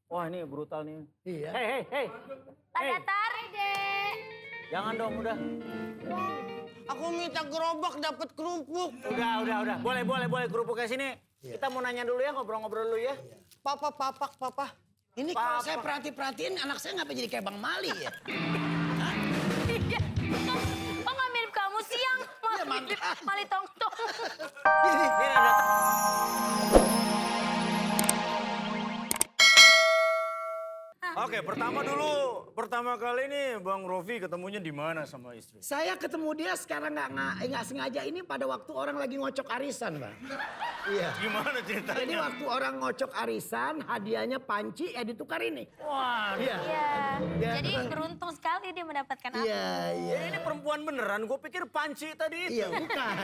Wah ini brutal nih. Iya. Hei. Pak Datar. Dek. Jangan dong udah. Aku minta gerobak dapat kerupuk. Udah. Boleh kerupuknya sini. Kita mau nanya dulu ya, ngobrol-ngobrol dulu ya. Papa. Ini kalau saya perhatiin anak saya ngapa jadi kayak Bang Mali ya? Iya. Kok nggak mirip kamu sih yang Mali Tongtong? Ini ada. Oke, pertama kali nih Bang Rofi ketemunya di mana sama istri? Saya ketemu dia sekarang nggak sengaja ini pada waktu orang lagi ngocok arisan, Bang. Iya. Gimana ceritanya? Jadi waktu orang ngocok arisan, hadiahnya panci, ditukar ini. Wah, Iya. Iya. Jadi beruntung sekali dia mendapatkan aku. Iya. ini perempuan beneran. Gue pikir panci tadi itu. Iya, bukan.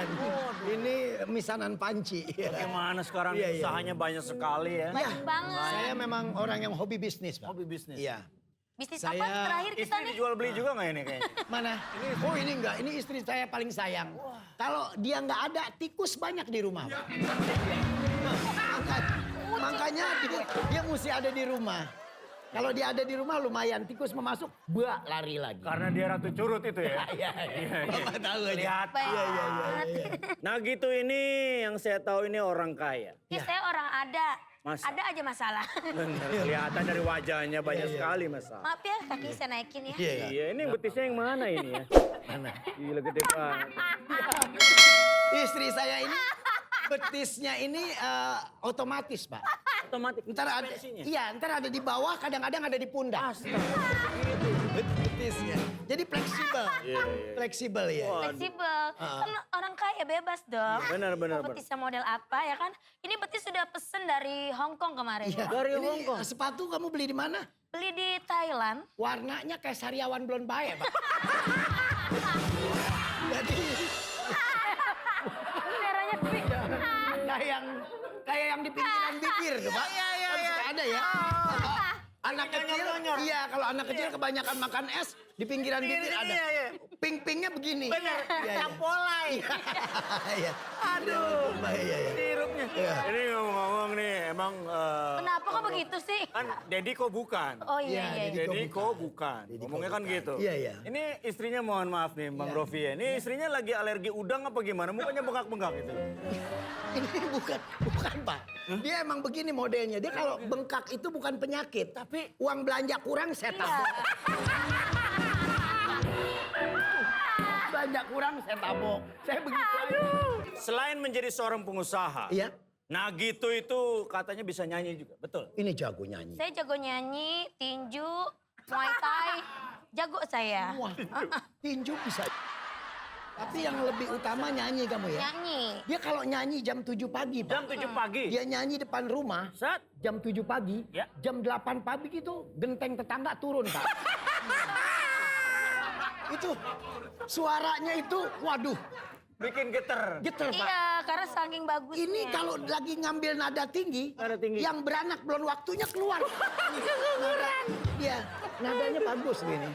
Ini misanan panci. Bagaimana sekarang Iya. usahanya banyak sekali ya? Banyak banget. Saya memang orang yang hobi bisnis, Pak. Hobi bisnis. Iya. Bisnis Saya- apa terakhir kita Istri nih? dijual beli juga nggak ini kayaknya? Mana? Oh ini enggak, ini istri saya paling sayang. Kalau dia nggak ada, tikus banyak di rumah, Pak. Makanya dia mesti ada di rumah. Kalau dia ada di rumah lumayan, tikus mau masuk, lari lagi. Karena dia ratu curut itu ya? Iya. Bapak tahu aja. Lihat. Iya. Nah gitu ini yang saya tahu ini orang kaya. Ya, saya orang ada. Masa? Ada aja masalah. Bener, kelihatan dari wajahnya banyak sekali masalah. Maaf ya, kaki saya naikin ya. Iya, ini betisnya yang mana ini ya? Mana? Gila gede banget. Istri saya ini betisnya ini otomatis, Pak. Otomatis. Ntar ada, ntar ada di bawah, kadang-kadang ada di pundak. Betisnya. Jadi fleksibel. Fleksibel ya. Fleksibel. Kan orang kaya bebas dong. Benar. Mau betisnya model apa ya kan? Ini betis sudah pesen dari Hong Kong kemarin. Iya. Dari Ini Hong Kong. sepatu kamu beli di mana? Beli di Thailand. Warnanya kayak sariawan blond bae, Pak. Jadi Merahnya pink. kayak yang di pinggiran bibir tuh, Pak. Iya. Kan suka ada ya. Anak kecil, iya kalau anak kecil kebanyakan makan es, di pinggiran bibir ada. Iya. Ping-pingnya begini. Bener, Iya. campolai. Iya. Aduh, Iya. sirupnya. Iya. Ini ngomong-ngomong nih, emang Kenapa kok begitu sih? kan Dedi kok bukan. Oh iya. Deddy Dedi kok bukan. Ngomongnya kan gitu. Iya. Ini istrinya mohon maaf nih Bang Rofi ya. Ini istrinya lagi alergi udang apa gimana? Mukanya bengkak-bengkak gitu. Ini bukan Pak. Dia emang begini modelnya. Dia kalau bengkak itu bukan penyakit, tapi uang belanja kurang saya tabok. Belanja kurang saya tabok. Saya begitu aja. Selain menjadi seorang pengusaha, Iya. nah gitu itu katanya bisa nyanyi juga, betul? Ini jago nyanyi. Saya jago nyanyi, tinju, muay thai. Jago saya. Wah, tinju bisa. Tapi yang lebih utama nyanyi kamu ya. Nyanyi. Dia kalau nyanyi jam 7 pagi, Pak. Jam 7 pagi. Dia nyanyi depan rumah. Set. Jam 7 pagi, Ya. jam 8 pagi gitu genteng tetangga turun, Pak. Itu suaranya itu, waduh, Bikin geter. geter, Pak. Iya, karena saking bagusnya. Ini kalau lagi ngambil nada tinggi, Nada tinggi. yang beranak belum waktunya keluar. Iya, nadanya bagus gini.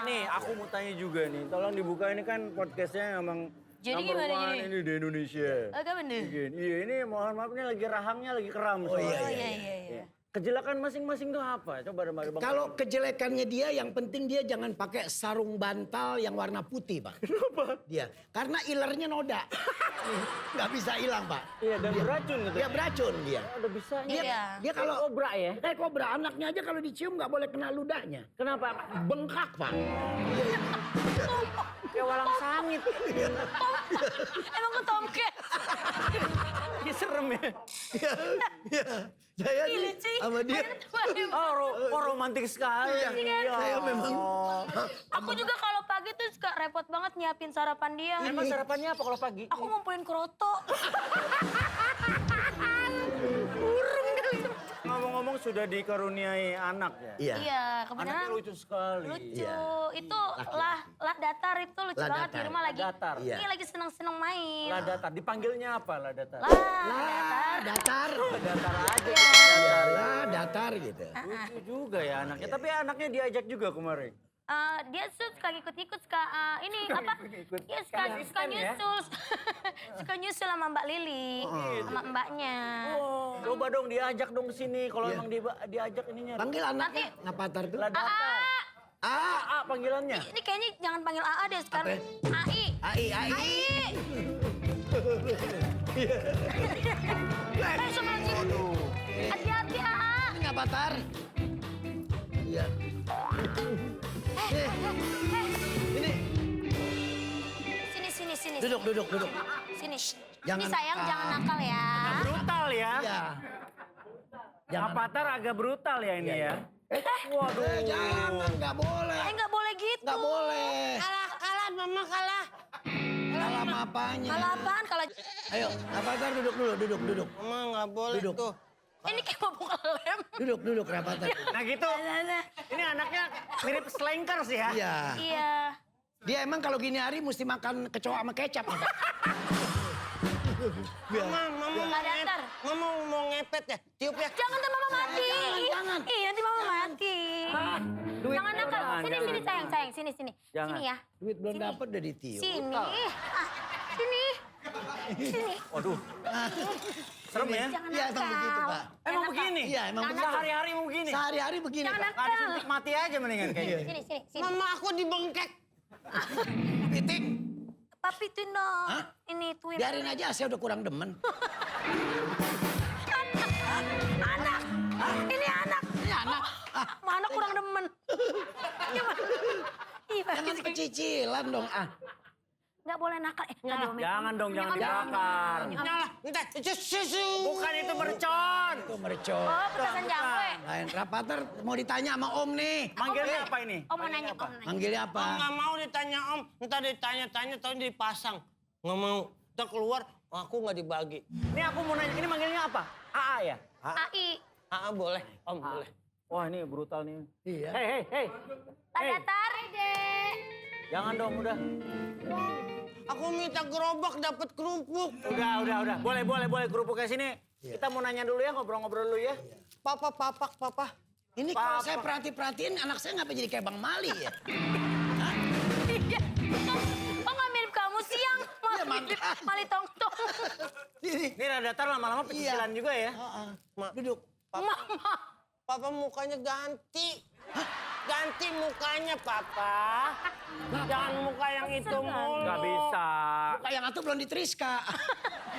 Nih aku mau tanya juga nih, tolong dibuka ini kan podcastnya emang Jadi number gimana one jadi? ini di Indonesia. Agak bener. Iya ini mohon maaf ini lagi rahangnya lagi keram soalnya. Oh iya. Kejelekan masing-masing tuh apa? Coba Bang. Kalau kejelekannya dia, yang penting dia jangan pakai sarung bantal yang warna putih, Pak. Kenapa? Dia, karena ilernya noda. Nggak bisa hilang, Pak. Iya dan beracun gitu. Dia beracun dia. Udah bisa. Iya. Dia kalau Kobra ya? kayak kobra, anaknya aja kalau dicium nggak boleh kena ludahnya. Kenapa? Bengkak, Pak. Kayak walang sangit. Emang ke tomcat? Ini serem ya. Iya. Saya Ih, nih lucu. sama dia. Oh romantis sekali. Iya, saya memang. Aku juga kalau pagi tuh suka repot banget nyiapin sarapan dia. Emang sarapannya apa kalau pagi? Aku ngumpulin kroto. Ngomong-ngomong sudah dikaruniai anak ya? Iya. Iya, Anaknya kebenaran lucu sekali. lucu. Iya. Itu lah datar itu lucu Lah banget datar. di rumah lagi. Lah datar. Iya. Ini lagi seneng-seneng main. Lah datar, dipanggilnya apa lah datar? Lah datar. Datar. Datar aja. Iya, lah, datar gitu. Lucu juga ya anaknya, tapi anaknya diajak juga kemarin. Dia suka ikut-ikut, suka ini apa? Dia suka nyusul. Suka nyusul sama Mbak Lili, sama mbaknya. Oh, coba dong diajak dong ke sini kalau emang diajak ininya. Panggil anaknya. Ngapatar tuh? Panggilannya. Ini kayaknya jangan panggil AA deh sekarang. AI. AI. Hati-hati AA. Ini Ngapatar. Iya. Ini. Sini. Duduk. Sini. Jangan Ini sayang nakal. jangan nakal ya. Brutal ya. Iya. Avatar agak brutal ya ini ya. Waduh. Jangan, nggak boleh. Nggak boleh gitu. Nggak boleh. Kalah, mama kalah. Kalah sama apanya? Kalah apaan? Kalau Ayo, Avatar duduk dulu, duduk. Mama nggak boleh Duduk. tuh. ini kayak mau buka lem. Duduk, Avatar. Nah gitu. Ini anaknya mirip slankers ya. Iya. Iya. Dia emang kalau gini hari mesti makan kecoa sama kecap. Mama Datar. Mama mau ngepet ya, tiup ya. Jangan tuh mama mati. Jangan. Ih, nanti mama mati. Jangan nakal. Sini sayang. Sini. Jangan. Sini ya. Duit belum dapat udah ditiup. Sini. Sini. Waduh. Serem ya. Jangan Iya, emang nakal. begitu, Pak. Emang begini? Iya, emang Jangan begitu. Sehari-hari emang begini. Sehari-hari begini, Jangan Pak. nakal. Ada suntik mati aja mendingan kayaknya. Sini. Mama aku dibengkek. Piting. Papi tuin dong. Hah? Ini tuin. Biarin aja, saya udah kurang demen. Anak. Ini anak. Ini anak. Mana kurang demen. Gimana? Ih, Pak. Jangan pecicilan dong. Nggak boleh nakal. Jangan dong, jangan dibakar. Nyala, entar, susu. Bukan itu mercon. Itu mercon. Oh, petasan jangkwe. Lain Rapater mau ditanya sama Om nih. Manggilnya apa ini? Om mau nanya, Om nanya. Manggilnya apa? Nggak mau ditanya om, entar ditanya-tanya, tahu dipasang. Nggak mau, entar keluar, aku nggak dibagi. Ini aku mau nanya, ini manggilnya apa? AA ya? AI. Boleh, om boleh. Wah ini brutal nih. Iya. Hei. Pak Datar. Dek. Jangan dong, udah. Aku minta gerobak dapat kerupuk. Udah. Boleh kerupuknya sini. Kita mau nanya dulu ya, ngobrol-ngobrol dulu ya. Papa. Ini kalau saya perhatiin anak saya ngapa jadi kayak Bang Mali ya? Iya. Oh nggak mirip kamu siang. Iya, makanya. Mali tong-tong. Ini. Ini datar lama-lama pecicilan juga ya. Duduk. Mama. Papa mukanya ganti. Ganti mukanya, Papa. Jangan muka yang itu mulu. Gak bisa. Muka yang atuh belum diteriska.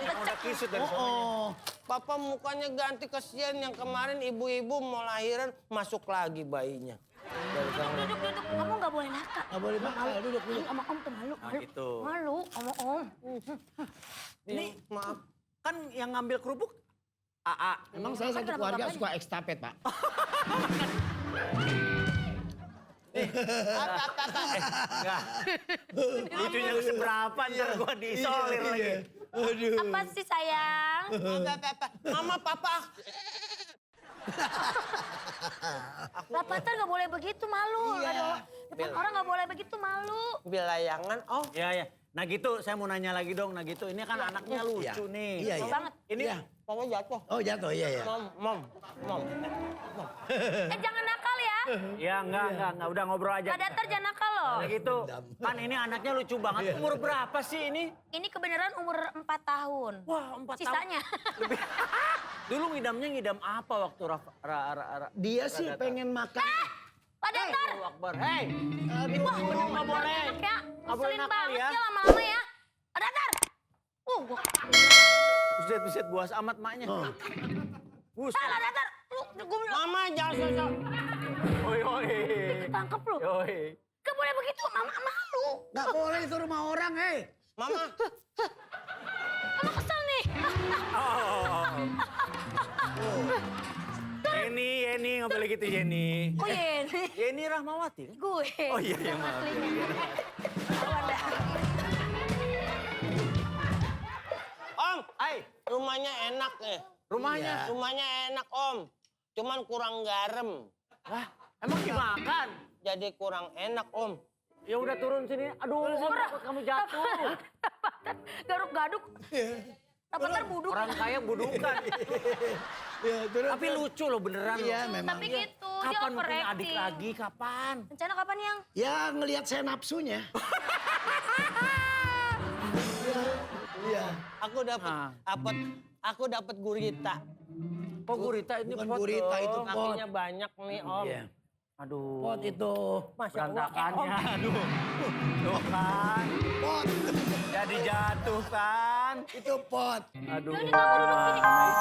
Udah kisut dari sononya. Oh. Papa mukanya ganti, kesian yang kemarin ibu-ibu mau lahiran masuk lagi bayinya. Duduk. Kamu nggak boleh nakal. Nggak boleh bakal, duduk. Sama Om tuh malu. Gitu. Malu sama Om. Ini Maaf. kan yang ngambil kerupuk AA. Emang saya satu keluarga suka ekstafet, Pak. Enggak. Lucunya seberapa ntar gua diisolir lagi. Apa sih sayang? Mama, Papa. Rapatar nggak boleh begitu malu. Ada depan orang nggak boleh begitu malu. Bilayangan, oh. Iya. Nah gitu, saya mau nanya lagi dong. Nah gitu, ini kan anaknya lucu nih. Iya. Banget. Ini Iya. Papa jatuh. Oh jatuh, iya. Mom. Jangan nakal ya. ya enggak. Udah ngobrol aja. Pak Datar jangan nakal loh. Nah gitu, kan ini anaknya lucu banget. Umur berapa sih ini? Ini kebenaran umur 4 tahun. Wah, 4 tahun. Sisanya. Dulu ngidam apa waktu Dia sih pengen makan. Pak Datar. Allahu Akbar. Hei, Wah, bener nggak boleh. Enak ya. Nggak boleh Ngeselin nakal banget ya. sih lama-lama ya. Pak Datar. Gua. Buset buas amat maknya. Bus. Pak Datar. Gue bilang. Mama jangan sosok. Oi. Ketangkep lu. Yoi. Gak boleh begitu. Mama malu. Nggak boleh itu rumah orang, hei. Mama. Mama kesel nih. Yeni, nggak boleh gitu Yeni. Oh iya. Yeni Rahmawati kan? Gue. Oh iya, maaf. Aslinya. Wanda. Om, Hai, rumahnya enak ya. rumahnya. Rumahnya enak, Om. Cuman kurang garam. Wah, emang dimakan? Jadi kurang enak, Om. Ya udah turun sini. Aduh, saya takut kamu jatuh. Rapatar garuk-gaduk. Rapatar buduk. Orang kaya budukan. Ya, terus. Tapi lucu loh beneran. Iya, loh. memang. Tapi gitu, dia Kapan mau punya overacting. adik lagi? Kapan? Rencana kapan yang? Ya ngelihat saya nafsunya. Iya. Aku dapat gurita. Oh gurita ini Bukan pot gurita, dong. itu pot. Kakinya banyak nih Om. Iya. Aduh. Pot itu. Masya Allah, Berantakannya. Om. Aduh. Tuh kan. Pot. Jadi jatuh kan. Itu pot. Aduh. Ini nggak mau duduk sini. gimana ini?